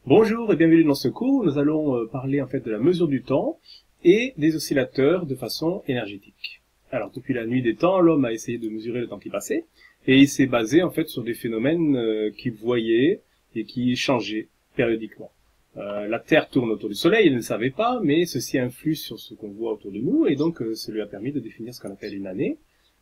Bonjour et bienvenue dans ce cours. Nous allons parler en fait de la mesure du temps et des oscillateurs de façon énergétique. Alors depuis la nuit des temps, l'homme a essayé de mesurer le temps qui passait et il s'est basé en fait sur des phénomènes qu'il voyait et qui changeaient périodiquement. La Terre tourne autour du Soleil, il ne le savait pas, mais ceci influe sur ce qu'on voit autour de nous et donc ça lui a permis de définir ce qu'on appelle une année.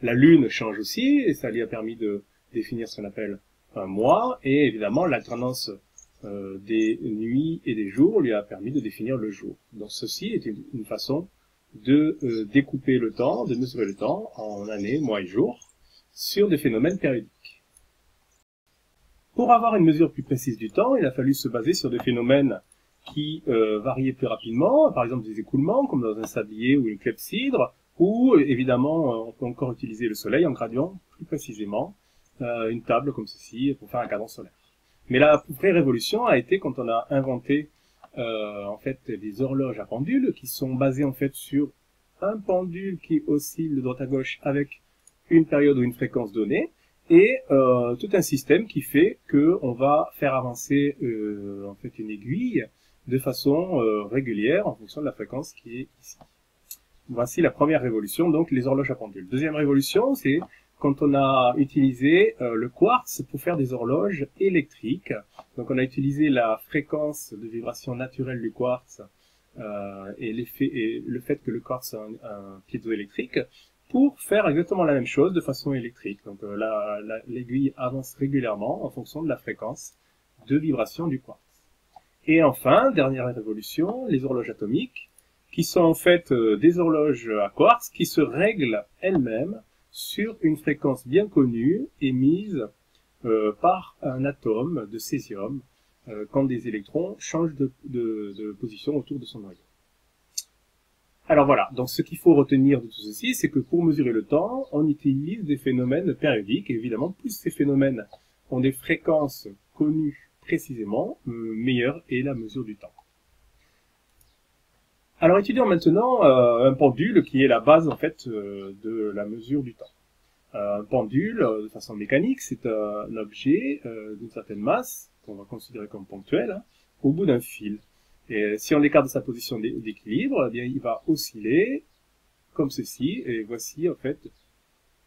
La Lune change aussi et ça lui a permis de définir ce qu'on appelle un mois et évidemment l'alternance des nuits et des jours lui a permis de définir le jour. Donc ceci est une façon de découper le temps, de mesurer le temps en années, mois et jours sur des phénomènes périodiques. Pour avoir une mesure plus précise du temps, il a fallu se baser sur des phénomènes qui variaient plus rapidement, par exemple des écoulements comme dans un sablier ou une clepsydre, ou évidemment on peut encore utiliser le soleil en graduant plus précisément une table comme ceci pour faire un cadran solaire. Mais la vraie révolution a été quand on a inventé en fait des horloges à pendule qui sont basées en fait sur un pendule qui oscille de droite à gauche avec une période ou une fréquence donnée et tout un système qui fait que on va faire avancer en fait une aiguille de façon régulière en fonction de la fréquence qui est ici. Voici la première révolution, donc les horloges à pendule. Deuxième révolution, c'est quand on a utilisé le quartz pour faire des horloges électriques. Donc on a utilisé la fréquence de vibration naturelle du quartz et le fait que le quartz a un piézoélectrique pour faire exactement la même chose de façon électrique. Donc l'aiguille avance régulièrement en fonction de la fréquence de vibration du quartz. Et enfin, dernière révolution, les horloges atomiques, qui sont en fait des horloges à quartz qui se règlent elles-mêmes sur une fréquence bien connue émise par un atome de césium quand des électrons changent de position autour de son noyau. Alors voilà, donc ce qu'il faut retenir de tout ceci, c'est que pour mesurer le temps, on utilise des phénomènes périodiques, et évidemment, plus ces phénomènes ont des fréquences connues précisément, meilleure est la mesure du temps. Alors étudions maintenant un pendule qui est la base en fait de la mesure du temps. Un pendule, de façon mécanique, c'est un objet d'une certaine masse, qu'on va considérer comme ponctuel, hein, au bout d'un fil. Et si on l'écarte de sa position d'équilibre, eh bien il va osciller comme ceci, et voici en fait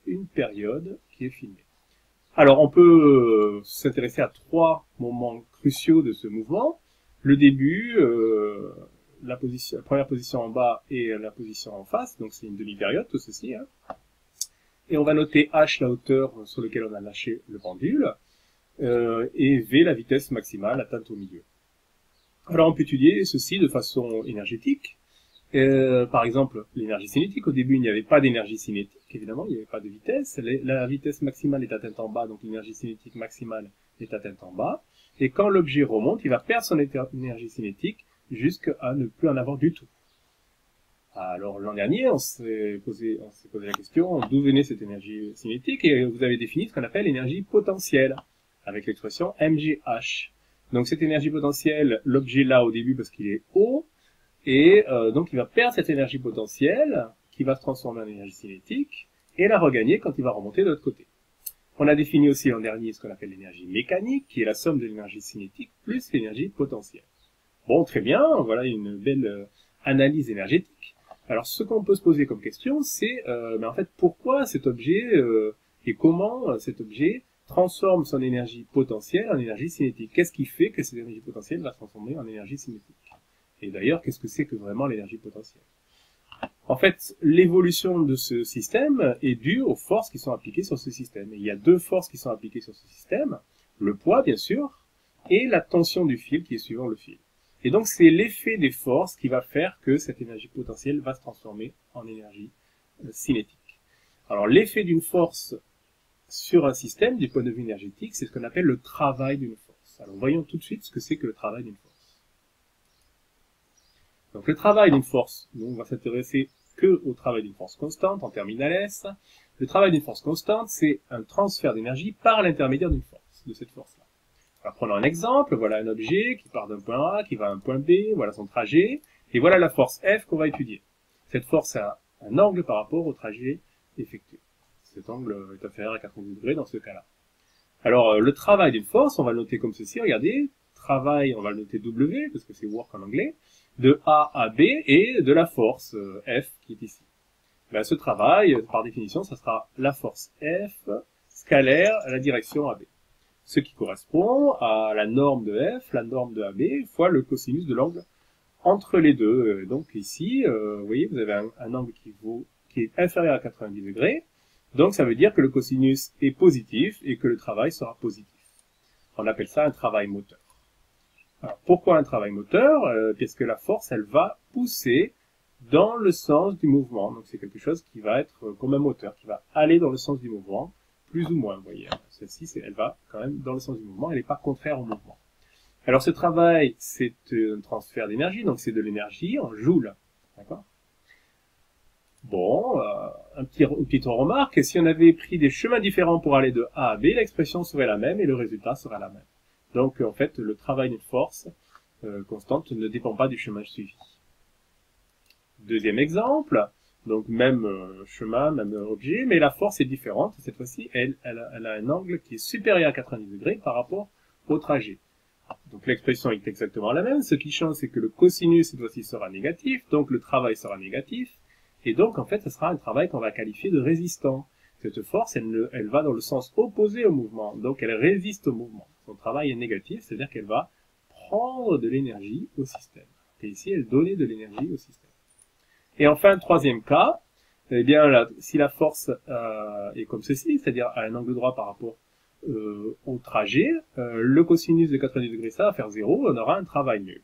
une période qui est filmée. Alors on peut s'intéresser à trois moments cruciaux de ce mouvement. Le début, la première position en bas et la position en face, donc c'est une demi-période tout ceci, hein. Et on va noter h la hauteur sur laquelle on a lâché le pendule, et v la vitesse maximale atteinte au milieu. Alors on peut étudier ceci de façon énergétique. Par exemple, l'énergie cinétique, au début il n'y avait pas d'énergie cinétique, évidemment, il n'y avait pas de vitesse. La vitesse maximale est atteinte en bas, donc l'énergie cinétique maximale est atteinte en bas. Et quand l'objet remonte, il va perdre son énergie cinétique jusqu'à ne plus en avoir du tout. Alors l'an dernier, on s'est posé la question d'où venait cette énergie cinétique, et vous avez défini ce qu'on appelle l'énergie potentielle, avec l'expression mgh. Donc cette énergie potentielle, l'objet là au début parce qu'il est haut, et donc il va perdre cette énergie potentielle, qui va se transformer en énergie cinétique, et la regagner quand il va remonter de l'autre côté. On a défini aussi l'an dernier ce qu'on appelle l'énergie mécanique, qui est la somme de l'énergie cinétique plus l'énergie potentielle. Bon, très bien, voilà une belle analyse énergétique. Alors ce qu'on peut se poser comme question, c'est mais en fait pourquoi cet objet et comment cet objet transforme son énergie potentielle en énergie cinétique. Qu'est-ce qui fait que cette énergie potentielle va se transformer en énergie cinétique? Et d'ailleurs, qu'est-ce que c'est que vraiment l'énergie potentielle? En fait, l'évolution de ce système est due aux forces qui sont appliquées sur ce système. Et il y a deux forces qui sont appliquées sur ce système, le poids bien sûr, et la tension du fil qui est suivant le fil. Et donc c'est l'effet des forces qui va faire que cette énergie potentielle va se transformer en énergie cinétique. Alors l'effet d'une force sur un système, du point de vue énergétique, c'est ce qu'on appelle le travail d'une force. Alors voyons tout de suite ce que c'est que le travail d'une force. Donc le travail d'une force, nous on va s'intéresser que au travail d'une force constante en terminale S. Le travail d'une force constante, c'est un transfert d'énergie par l'intermédiaire d'une force, de cette force-là. Alors prenons un exemple, voilà un objet qui part d'un point A, qui va à un point B, voilà son trajet, et voilà la force F qu'on va étudier. Cette force a un angle par rapport au trajet effectué. Cet angle est inférieur à 90 degrés dans ce cas-là. Alors le travail d'une force, on va le noter comme ceci, regardez, travail, on va le noter W, parce que c'est work en anglais, de A à B et de la force F qui est ici. Ben, ce travail, par définition, ça sera la force F scalaire à la direction AB. Ce qui correspond à la norme de F, la norme de AB, fois le cosinus de l'angle entre les deux. Donc ici, vous voyez, vous avez un angle qui est inférieur à 90 degrés. Donc ça veut dire que le cosinus est positif et que le travail sera positif. On appelle ça un travail moteur. Alors, pourquoi un travail moteur? Parce que la force, elle va pousser dans le sens du mouvement. Donc c'est quelque chose qui va être comme un moteur, qui va aller dans le sens du mouvement, plus ou moins, vous voyez. Celle-ci, elle va quand même dans le sens du mouvement, elle n'est pas contraire au mouvement. Alors ce travail, c'est un transfert d'énergie, donc c'est de l'énergie en joules. D'accord? Bon, une petite remarque, si on avait pris des chemins différents pour aller de A à B, l'expression serait la même et le résultat serait la même. Donc en fait, le travail d'une force constante ne dépend pas du chemin suivi. Deuxième exemple, donc même chemin, même objet, mais la force est différente. Cette fois-ci, elle a un angle qui est supérieur à 90 degrés par rapport au trajet. Donc l'expression est exactement la même. Ce qui change, c'est que le cosinus cette fois-ci sera négatif, donc le travail sera négatif. Et donc, en fait, ce sera un travail qu'on va qualifier de résistant. Cette force, elle va dans le sens opposé au mouvement. Donc, elle résiste au mouvement. Son travail est négatif, c'est-à-dire qu'elle va prendre de l'énergie au système. Et ici, elle donnait de l'énergie au système. Et enfin, troisième cas, eh bien, là, si la force est comme ceci, c'est-à-dire à un angle droit par rapport au trajet, le cosinus de 90 degrés, ça va faire 0, on aura un travail nul.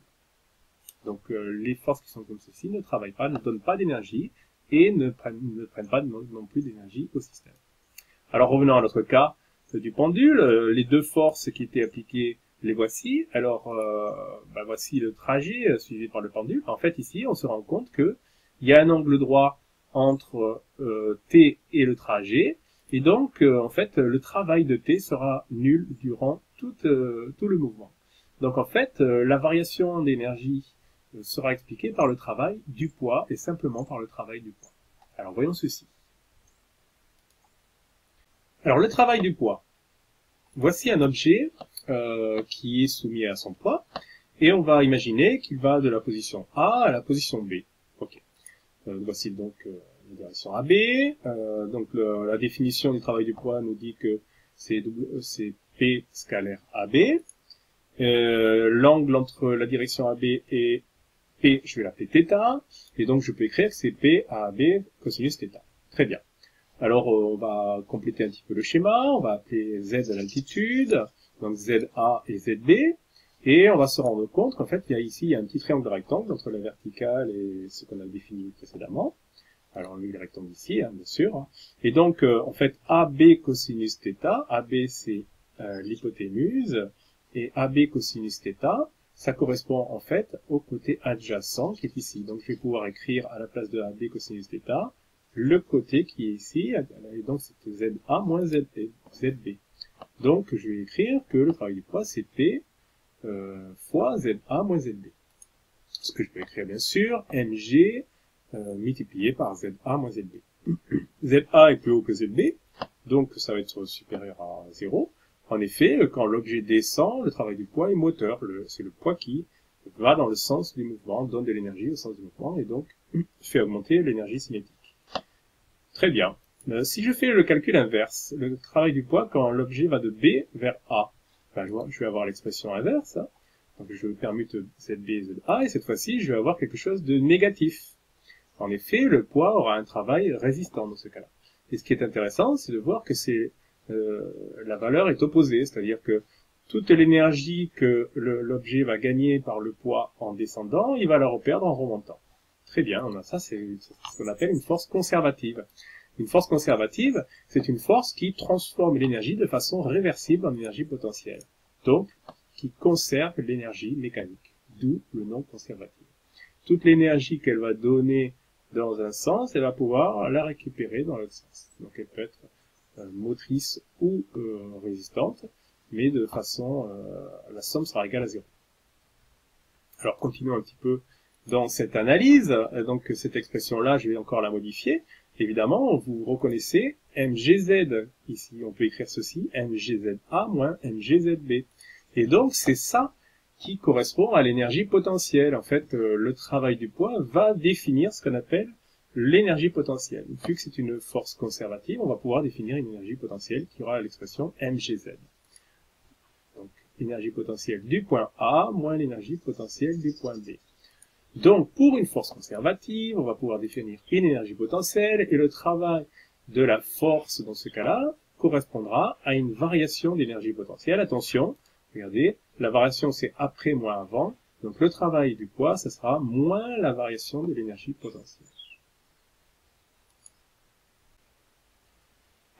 Donc, les forces qui sont comme ceci ne travaillent pas, ne donnent pas d'énergie, et ne prennent pas non plus d'énergie au système. Alors revenons à notre cas du pendule, les deux forces qui étaient appliquées, les voici. Alors voici le trajet suivi par le pendule. En fait ici on se rend compte que il y a un angle droit entre T et le trajet, et donc en fait le travail de T sera nul durant tout le mouvement. Donc en fait la variation d'énergie sera expliqué par le travail du poids et simplement par le travail du poids. Alors voyons ceci. Alors le travail du poids. Voici un objet qui est soumis à son poids et on va imaginer qu'il va de la position A à la position B. Ok. Voici donc la direction AB. Donc la définition du travail du poids nous dit que c'est P scalaire AB. L'angle entre la direction AB et P, je vais l'appeler θ, et donc je peux écrire que c'est P à B cosinus θ. Très bien. Alors on va compléter un petit peu le schéma, on va appeler Z à l'altitude, donc ZA et ZB, et on va se rendre compte qu'en fait il y a un petit triangle rectangle entre la verticale et ce qu'on a défini précédemment. Alors on met le rectangle ici, hein, bien sûr. Et donc en fait AB cosinus θ, AB c'est l'hypoténuse, et AB cosinus θ, ça correspond en fait au côté adjacent qui est ici. Donc je vais pouvoir écrire à la place de AB cosinus θ le côté qui est ici, et donc c'est ZA moins ZB. Donc je vais écrire que le travail du poids c'est P fois ZA moins ZB. Ce que je peux écrire bien sûr, mg multiplié par ZA moins ZB. ZA est plus haut que ZB, donc ça va être supérieur à 0. En effet, quand l'objet descend, le travail du poids est moteur. C'est le poids qui va dans le sens du mouvement, donne de l'énergie au sens du mouvement, et donc fait augmenter l'énergie cinétique. Très bien. Si je fais le calcul inverse, le travail du poids quand l'objet va de B vers A, enfin, je vais avoir l'expression inverse. Hein. Donc je permute ZB et ZA, et cette fois-ci, je vais avoir quelque chose de négatif. En effet, le poids aura un travail résistant dans ce cas-là. Et ce qui est intéressant, c'est de voir que la valeur est opposée, c'est-à-dire que toute l'énergie que l'objet va gagner par le poids en descendant, il va la reperdre en remontant. Très bien, ça c'est ce qu'on appelle une force conservative. Une force conservative, c'est une force qui transforme l'énergie de façon réversible en énergie potentielle, donc qui conserve l'énergie mécanique, d'où le nom conservative. Toute l'énergie qu'elle va donner dans un sens, elle va pouvoir la récupérer dans l'autre sens. Donc elle peut être motrice ou résistante, mais de façon, la somme sera égale à 0. Alors continuons un petit peu dans cette analyse. Donc cette expression-là, je vais encore la modifier. Évidemment, vous reconnaissez mgz. Ici, on peut écrire ceci, mgza moins mgzb. Et donc c'est ça qui correspond à l'énergie potentielle. En fait, le travail du poids va définir ce qu'on appelle l'énergie potentielle. Vu que c'est une force conservative, on va pouvoir définir une énergie potentielle qui aura l'expression mgz. Donc, énergie potentielle du point A moins l'énergie potentielle du point B. Donc, pour une force conservative, on va pouvoir définir une énergie potentielle et le travail de la force dans ce cas-là correspondra à une variation d'énergie potentielle. Attention, regardez, la variation c'est après moins avant, donc le travail du poids, ça sera moins la variation de l'énergie potentielle.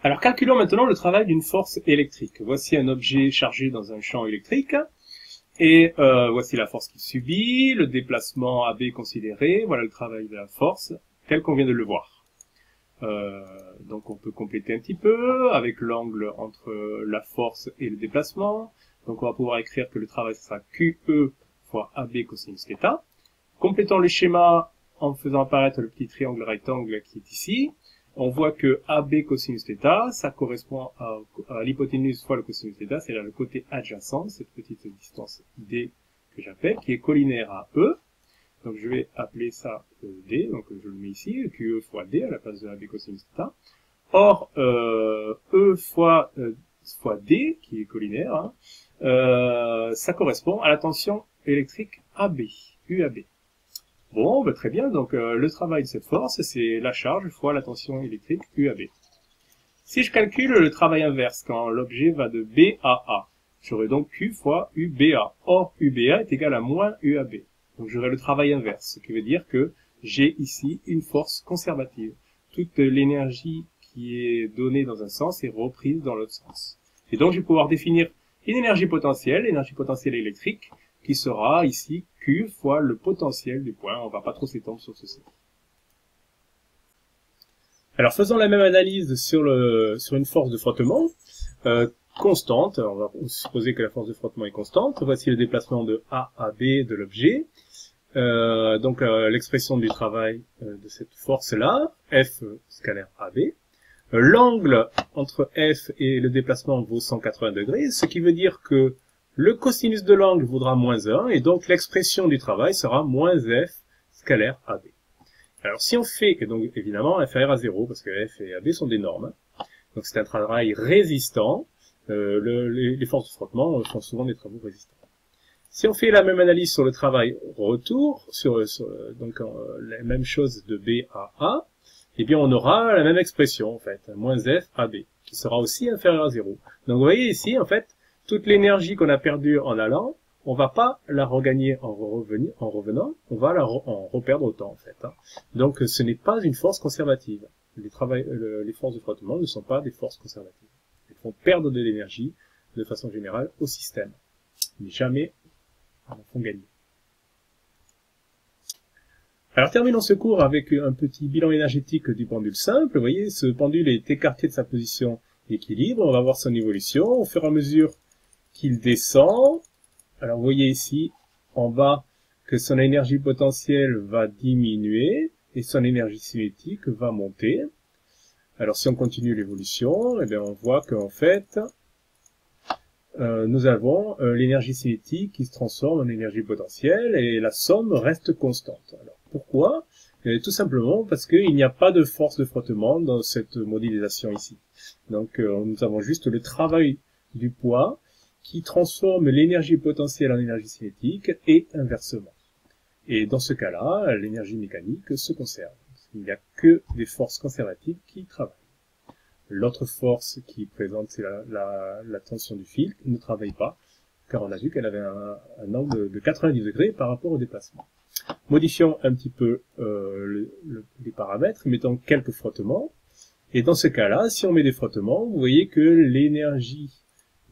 Alors calculons maintenant le travail d'une force électrique. Voici un objet chargé dans un champ électrique, et voici la force qu'il subit, le déplacement AB considéré, voilà le travail de la force, tel qu'on vient de le voir. Donc on peut compléter un petit peu avec l'angle entre la force et le déplacement. Donc on va pouvoir écrire que le travail sera QE fois AB cosinus θ. Complétons le schéma en faisant apparaître le petit triangle rectangle qui est ici. On voit que AB cosinus θ, ça correspond à l'hypoténuse fois le cosinus θ, c'est là le côté adjacent, cette petite distance D que j'appelle, qui est collinaire à E. Donc je vais appeler ça D, donc je le mets ici, QE fois D à la place de AB cosinus θ. Or, E fois D, qui est collinaire, ça correspond à la tension électrique AB, UAB. Bon, très bien, donc le travail de cette force, c'est la charge fois la tension électrique UAB. Si je calcule le travail inverse, quand l'objet va de B à A, j'aurai donc Q fois UBA. Or, UBA est égal à moins UAB. Donc j'aurai le travail inverse, ce qui veut dire que j'ai ici une force conservative. Toute l'énergie qui est donnée dans un sens est reprise dans l'autre sens. Et donc je vais pouvoir définir une énergie potentielle électrique, qui sera ici Q fois le potentiel du point. On ne va pas trop s'étendre sur ceci. Alors faisons la même analyse sur une force de frottement constante. On va supposer que la force de frottement est constante. Voici le déplacement de A à B de l'objet. Donc l'expression du travail de cette force-là, F scalaire AB. L'angle entre F et le déplacement vaut 180 degrés, ce qui veut dire que le cosinus de l'angle vaudra moins 1, et donc l'expression du travail sera moins F scalaire AB. Alors si on fait, et donc évidemment inférieur à 0, parce que F et AB sont des normes, donc c'est un travail résistant, les forces de frottement font souvent des travaux résistants. Si on fait la même analyse sur le travail retour, donc la même chose de B à A, eh bien on aura la même expression en fait, moins F AB, qui sera aussi inférieur à 0. Donc vous voyez ici, en fait, toute l'énergie qu'on a perdue en allant, on va pas la regagner en revenant, on va en reperdre autant en fait. Donc ce n'est pas une force conservative. Les forces de frottement ne sont pas des forces conservatives. Elles font perdre de l'énergie de façon générale au système, mais jamais elles en font gagner. Alors terminons ce cours avec un petit bilan énergétique du pendule simple. Vous voyez, ce pendule est écarté de sa position d'équilibre. On va voir son évolution au fur et à mesure qu'il descend. Alors vous voyez ici en bas que son énergie potentielle va diminuer et son énergie cinétique va monter. Alors si on continue l'évolution, eh bien on voit qu'en fait nous avons l'énergie cinétique qui se transforme en énergie potentielle et la somme reste constante. Alors pourquoi? Tout simplement parce qu'il n'y a pas de force de frottement dans cette modélisation ici. Donc nous avons juste le travail du poids qui transforme l'énergie potentielle en énergie cinétique et inversement. Et dans ce cas-là, l'énergie mécanique se conserve. Il n'y a que des forces conservatives qui travaillent. L'autre force qui est présente, c'est la tension du fil, ne travaille pas, car on a vu qu'elle avait un angle de 90 degrés par rapport au déplacement. Modifions un petit peu les paramètres, mettons quelques frottements. Et dans ce cas-là, si on met des frottements, vous voyez que l'énergie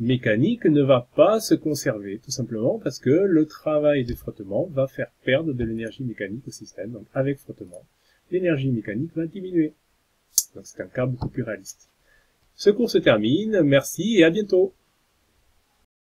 mécanique ne va pas se conserver, tout simplement parce que le travail des frottements va faire perdre de l'énergie mécanique au système. Donc avec frottement, l'énergie mécanique va diminuer. Donc c'est un cas beaucoup plus réaliste. Ce cours se termine, merci et à bientôt.